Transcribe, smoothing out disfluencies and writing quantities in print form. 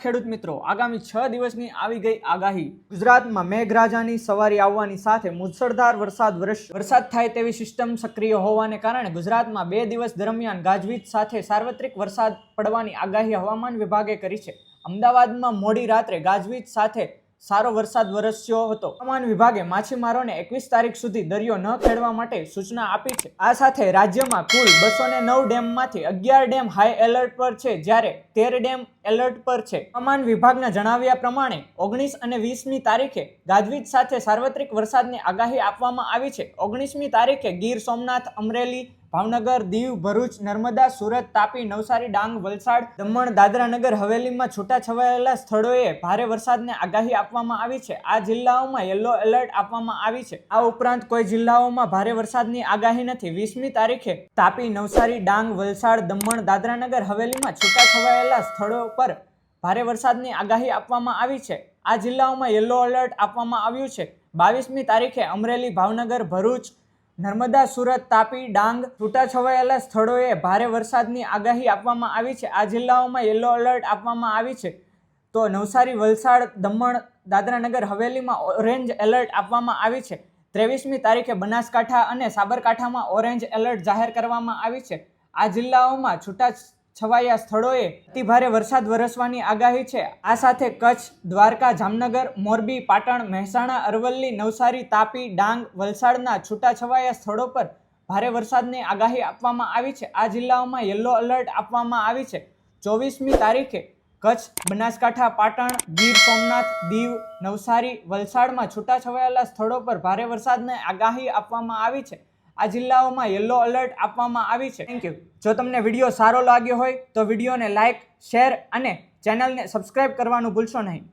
ખેડૂત મિત્રો, આગામી 6 દિવસની આવી ગઈ આગાહી। ગુજરાતમાં મેઘરાજાની સવારી આવવાની સાથે મુસળધાર વરસાદ થાય તેવી સિસ્ટમ સક્રિય હોવાને કારણે ગુજરાતમાં 2 દિવસ દરમિયાન ગાજવીજ સાથે સાર્વત્રિક વરસાદ પડવાની આગાહી હવામાન વિભાગે કરી છે। અમદાવાદમાં મોડી રાત્રે ગાજવીજ સાથે સારો વરસાદ વરસ્યો હતો। હવામાન વિભાગે માછીમારોને 21 તારીખ સુધી દરિયો ન ખેડવા માટે સૂચના આપી છે। આ સાથે રાજ્યમાં કુલ 209 ડેમમાંથી 11 ડેમ હાઈ એલર્ટ પર છે, જ્યારે 13 ડેમ એલર્ટ પર છે। હવામાન વિભાગના જણાવ્યા પ્રમાણે 19 અને 20મી તારીખે ગાજવીજ સાથે સાર્વત્રિક વરસાદની આગાહી આપવામાં આવી છે। 19મી તારીખે ગીર સોમનાથ, અમરેલી, ભાવનગર, દીવ, ભરૂચ, નર્મદા, સુરત, તાપી, નવસારી, ડાંગ, વલસાડ, દમણ, દાદરા નગર હવેલીમાં છૂટાછવાયેલા સ્થળોએ ભારે વરસાદની આગાહી આપવામાં આવી છે। આ જિલ્લાઓમાં યલો એલર્ટ આપવામાં આવી છે। આ ઉપરાંત કોઈ જિલ્લાઓમાં ભારે વરસાદની આગાહી નથી। 20મી તારીખે તાપી, નવસારી, ડાંગ, વલસાડ, દમણ, દાદરા નગર હવેલીમાં છૂટાછવાયેલા સ્થળો પર ભારે વરસાદની આગાહી આપવામાં આવી છે। આ જિલ્લાઓમાં યલો એલર્ટ આપવામાં આવ્યું છે। 22મી તારીખે અમરેલી, ભાવનગર, ભરૂચ, નર્મદા, સુરત, તાપી, ડાંગ છૂટાછવાયેલા સ્થળોએ ભારે વરસાદની આગાહી આપવામાં આવી છે। આ જિલ્લાઓમાં યલો એલર્ટ આપવામાં આવી છે। તો નવસારી, વલસાડ, દમણ, દાદરા નગર હવેલીમાં ઓરેન્જ એલર્ટ આપવામાં આવી છે। 23મી તારીખે બનાસકાંઠા અને સાબરકાંઠામાં ઓરેન્જ એલર્ટ જાહેર કરવામાં આવી છે। આ જિલ્લાઓમાં છૂટાછવાયા સ્થળોએ અતિભારે વરસાદ વરસવાની આગાહી છે। આ સાથે કચ્છ, દ્વારકા, જામનગર, મોરબી, પાટણ, મહેસાણા, અરવલ્લી, નવસારી, તાપી, ડાંગ, વલસાડના છૂટાછવાયા સ્થળો પર ભારે વરસાદની આગાહી આપવામાં આવી છે। આ જિલ્લાઓમાં યલો એલર્ટ આપવામાં આવી છે। 24મી તારીખે કચ્છ, બનાસકાંઠા, પાટણ, ગીર સોમનાથ, દીવ, નવસારી, વલસાડમાં છૂટાછવાયેલા સ્થળો પર ભારે વરસાદની આગાહી આપવામાં આવી છે। આ જિલ્લાઓમાં યલો એલર્ટ આપવામાં આવી છે। Thank you. જો તમને વિડીયો સારો લાગ્યો હોય તો વિડીયોને લાઇક, શેર અને ચેનલને સબસ્ક્રાઇબ કરવાનું ભૂલશો નહીં।